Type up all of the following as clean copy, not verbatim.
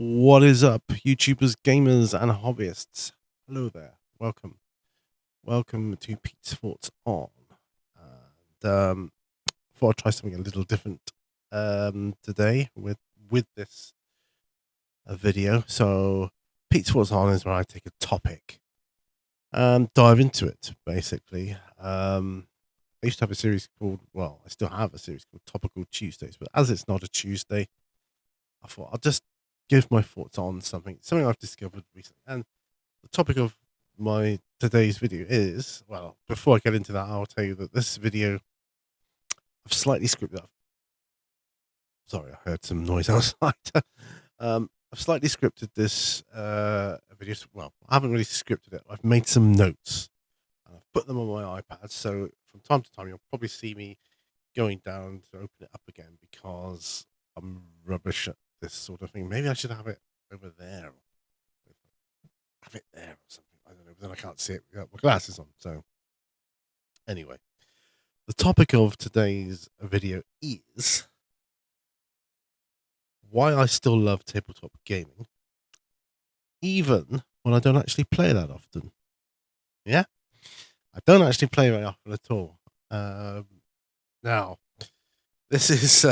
What is up, YouTubers, gamers, and hobbyists? Hello there. Welcome. Welcome to Pete's Thoughts On. And thought I'd try something a little different today with this video. So Pete's Thoughts On is where I take a topic and dive into it, basically. I used to have a series called, well, I still have a series called Topical Tuesdays, but as it's not a Tuesday, I thought I'll just give my thoughts on something I've discovered recently. And the topic of my today's video is, well, before I get into that, I'll tell you that this video I've slightly scripted up. Sorry, I heard some noise outside. I've slightly scripted this video. Well, I haven't really scripted it. I've made some notes and I've put them on my iPad. So from time to time, you'll probably see me going down to open it up again because I'm rubbish at this sort of thing. Maybe I should have it over there. Have it there or something. I don't know. But then I can't see it without my glasses on. So anyway, the topic of today's video is why I still love tabletop gaming, even when I don't actually play that often. Yeah, I don't actually play very often at all. Now, this is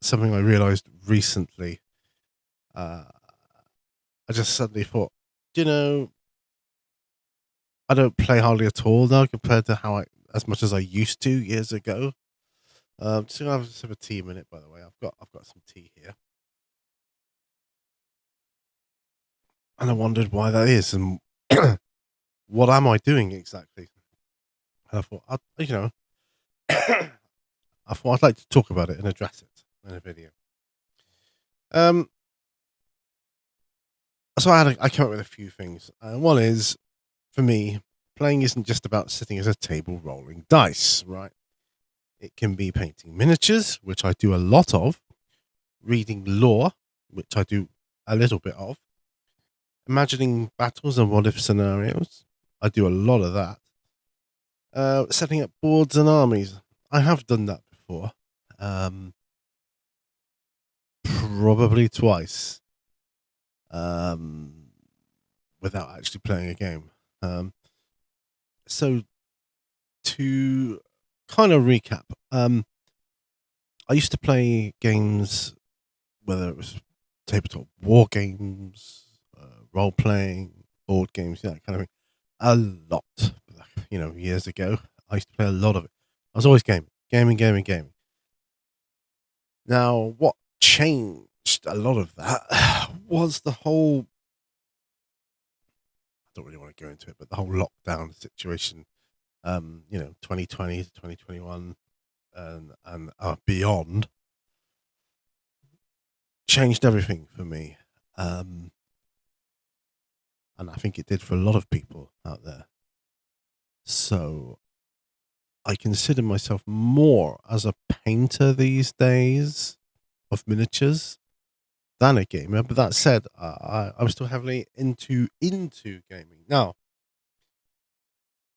something I realized recently. I just suddenly thought, I don't play hardly at all now compared to as much as I used to years ago. Just gonna have some tea a minute, by the way. I've got some tea here, and I wondered why that is, and what am I doing exactly? And I thought, I thought I'd like to talk about it and address it in a video. So I came up with a few things. One is, for me, playing isn't just about sitting at a table rolling dice, right? It can be painting miniatures, which I do a lot of, reading lore, which I do a little bit of, imagining battles and what if scenarios. I do a lot of that. Setting up boards and armies. I have done that before. Probably twice. Without actually playing a game. So to kind of recap, I used to play games, whether it was tabletop war games, role playing, board games, that kind of thing, a lot. Years ago, I used to play a lot of it. I was always gaming. Now, what changed a lot of that was the whole. I don't really want to go into it, but the whole lockdown situation. 2020 to 2021 and beyond changed everything for me. And I think it did for a lot of people out there. So I consider myself more as a painter these days of miniatures than a gamer. But that said, I'm still heavily into gaming. Now,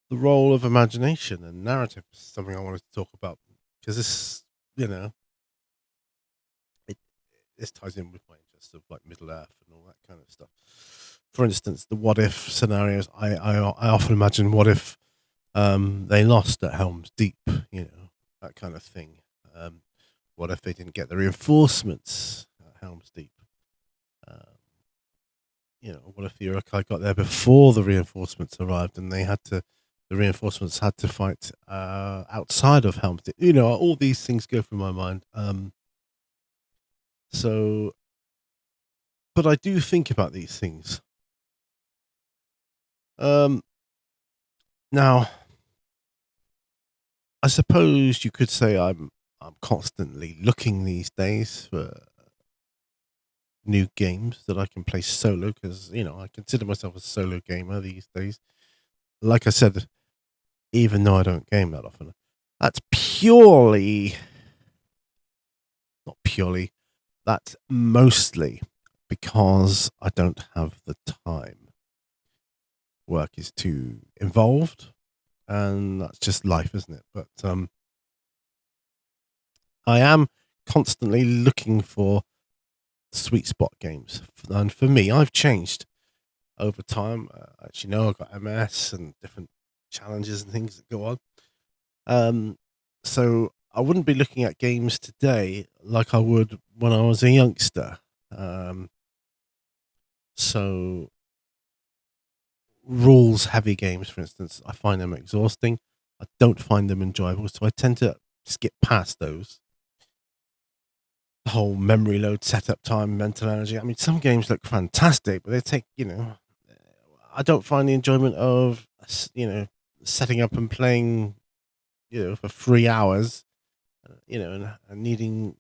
the role of imagination and narrative is something I wanted to talk about because this ties in with my interest of like Middle Earth and all that kind of stuff. For instance, the what if scenarios. I often imagine what if they lost at Helm's Deep, that kind of thing. What if they didn't get the reinforcements at Helm's Deep? What if the Uruk-hai got there before the reinforcements arrived and the reinforcements had to fight outside of Helm's Deep? All these things go through my mind. But I do think about these things. Now, I suppose you could say I'm constantly looking these days for new games that I can play solo because I consider myself a solo gamer these days. Like I said, even though I don't game that often, that's mostly because I don't have the time. Work is too involved, and that's just life, isn't it? But I am constantly looking for sweet spot games. And for me, I've changed over time. As you know, I've got MS and different challenges and things that go on. Um, so I wouldn't be looking at games today like I would when I was a youngster. Um, so rules heavy games, for instance, I find them exhausting. I don't find them enjoyable, so I tend to skip past those. The whole memory load, setup time, mental energy. I mean, some games look fantastic, but they take, I don't find the enjoyment of, setting up and playing, for 3 hours, and needing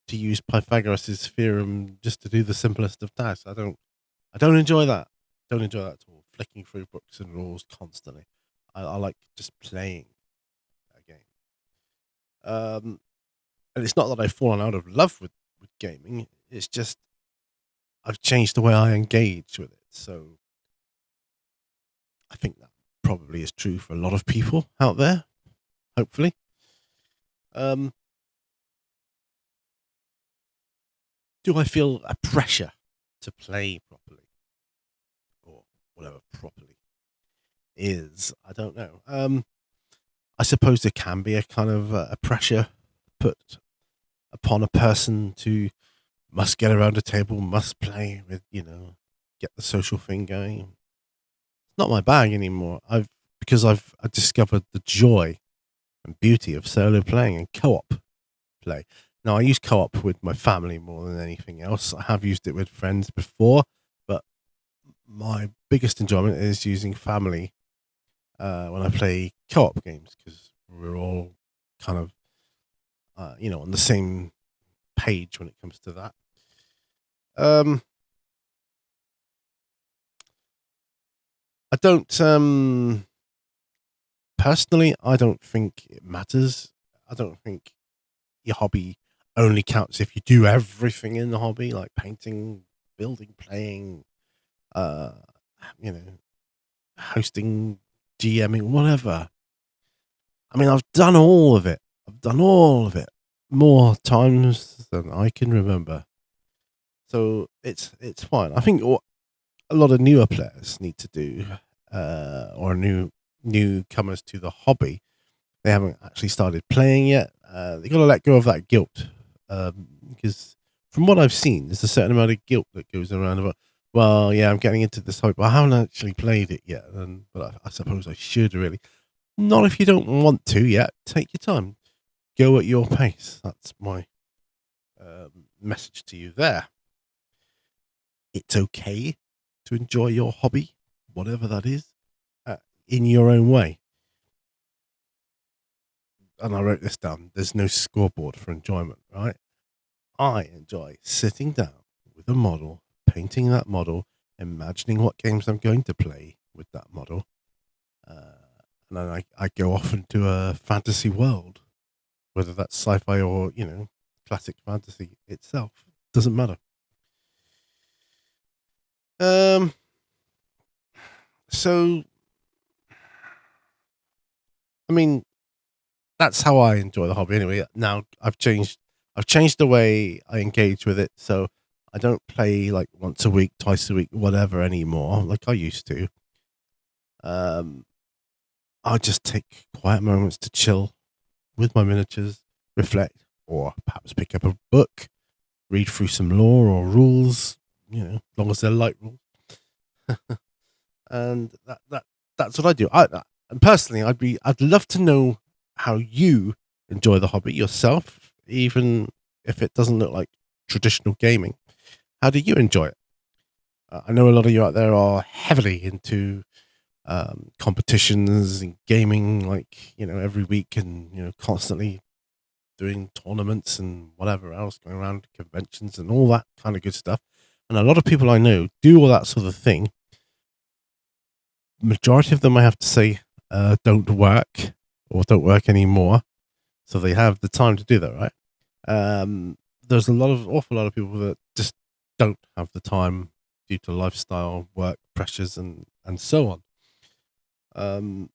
to use Pythagoras' theorem just to do the simplest of tasks. I don't enjoy that. Don't enjoy that at all. Flicking through books and rules constantly. I like just playing a game. And it's not that I've fallen out of love with gaming. It's just I've changed the way I engage with it. So I think that probably is true for a lot of people out there. Hopefully, um, do I feel a pressure to play properly or whatever properly is? I don't know. I suppose there can be a kind of a pressure put upon a person to must get around a table, must play with, get the social thing going. Not my bag anymore. I discovered the joy and beauty of solo playing and co-op play. Now I use co-op with my family more than anything else. I have used it with friends before, but my biggest enjoyment is using family when I play co-op games because we're all kind of on the same page when it comes to that. Um, I don't personally. I don't think it matters. I don't think your hobby only counts if you do everything in the hobby, like painting, building, playing, uh, you know, hosting, GMing, whatever. I mean, I've done all of it. I've done all of it more times than I can remember. So it's fine. I think what a lot of newer players need to do, or newcomers to the hobby, they haven't actually started playing yet. They got to let go of that guilt, because from what I've seen, there's a certain amount of guilt that goes around about. Well, yeah, I'm getting into this hobby, but I haven't actually played it yet, but I suppose I should really. Not if you don't want to yet. Take your time. Go at your pace. That's my message to you there. It's okay to enjoy your hobby, whatever that is, uh, in your own way. And I wrote this down. There's no scoreboard for enjoyment, right? I enjoy sitting down with a model, painting that model, imagining what games I'm going to play with that model. Uh, and then I go off into a fantasy world, whether that's sci fi or, classic fantasy itself. Doesn't matter. Um, so, I mean, that's how I enjoy the hobby anyway. Now I've changed the way I engage with it. So I don't play like once a week, twice a week, whatever anymore, like I used to. Um, I just take quiet moments to chill with my miniatures, reflect, or perhaps pick up a book, read through some lore or rules, as long as they're light rules. And that's what I do. And personally, I'd love to know how you enjoy the hobby yourself, even if it doesn't look like traditional gaming. How do you enjoy it? I know a lot of you out there are heavily into competitions and gaming, like every week, and constantly doing tournaments and whatever else, going around conventions and all that kind of good stuff. And a lot of people I know do all that sort of thing. Majority of them, I have to say, don't work or don't work anymore, so they have the time to do that, right? There's awful lot of people that just don't have the time due to lifestyle, work pressures, and so on. Um,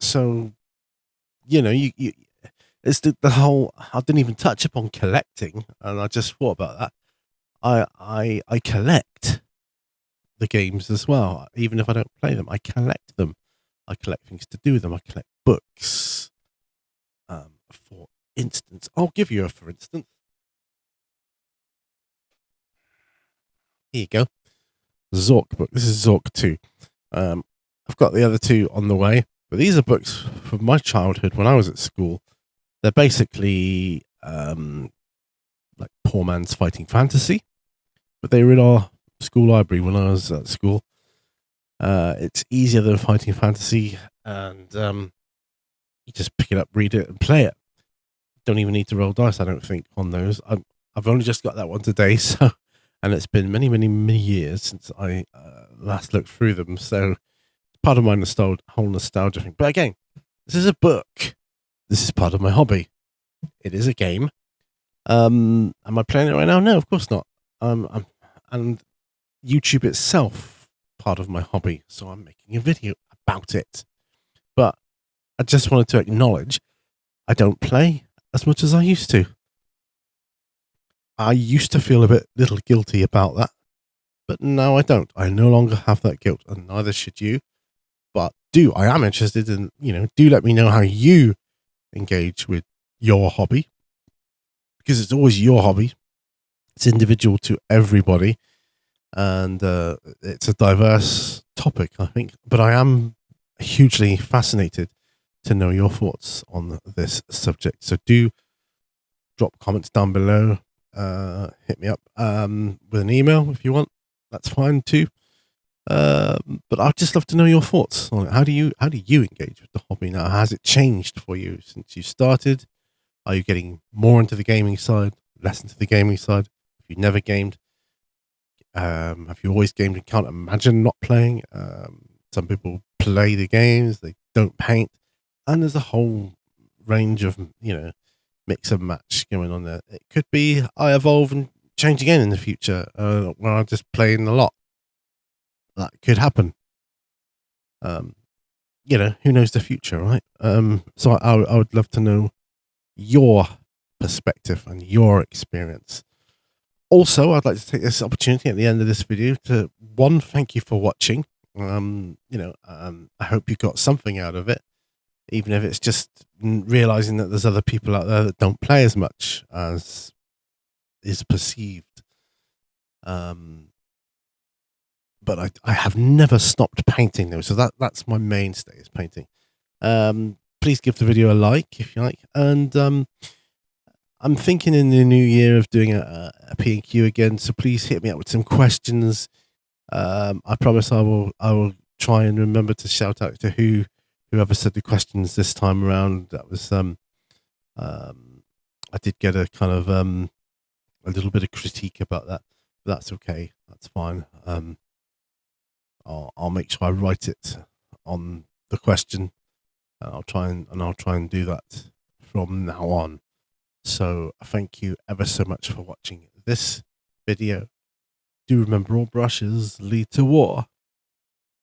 so you It's the whole. I didn't even touch upon collecting, and I just thought about that. I collect the games as well, even if I don't play them. I collect them. I collect things to do with them. I collect books. For instance, I'll give you a for instance. Here you go. Zork book. This is Zork 2. I've got the other two on the way, but these are books from my childhood when I was at school. They're basically like poor man's fighting fantasy, but they were in our school library when I was at school. It's easier than fighting fantasy, and you just pick it up, read it, and play it. Don't even need to roll dice, I don't think, on those. I've only just got that one today, so, and it's been many, many, many years since I last looked through them. So part of my whole nostalgia thing. But again, this is a book. This is part of my hobby. It is a game. Am I playing it right now? No, of course not. And YouTube itself, part of my hobby. So I'm making a video about it. But I just wanted to acknowledge I don't play as much as I used to. I used to feel a little guilty about that, but now I don't. I no longer have that guilt, and neither should you. But I am interested in, do let me know how you engage with your hobby, because it's always your hobby. It's individual to everybody, and it's a diverse topic, I think. But I am hugely fascinated to know your thoughts on this subject. So do drop comments down below. Hit me up with an email if you want. That's fine too. But I'd just love to know your thoughts on it. How do you engage with the hobby now? Has it changed for you since you started? Are you getting more into the gaming side, less into the gaming side? If you've never gamed, have you always gamed and can't imagine not playing? Some people play the games, they don't paint, and there's a whole range of mix and match going on there. It could be I evolve and change again in the future when I'm just playing a lot. That could happen. Who knows the future, right? So I would love to know your perspective and your experience. Also, I'd like to take this opportunity at the end of this video to thank you for watching. I hope you got something out of it, even if it's just realizing that there's other people out there that don't play as much as is perceived. But I have never stopped painting though, so that's my mainstay is painting. Please give the video a like if you like, and I'm thinking in the new year of doing a P&Q again, so please hit me up with some questions. I promise I will try and remember to shout out to whoever said the questions this time around. That was I did get a kind of a little bit of critique about that, but that's okay. That's fine. I'll make sure I write it on the question. I'll try and do that from now on. So thank you ever so much for watching this video. Do remember, all brushes lead to war,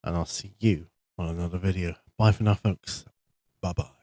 and I'll see you on another video. Bye for now, folks. Bye bye.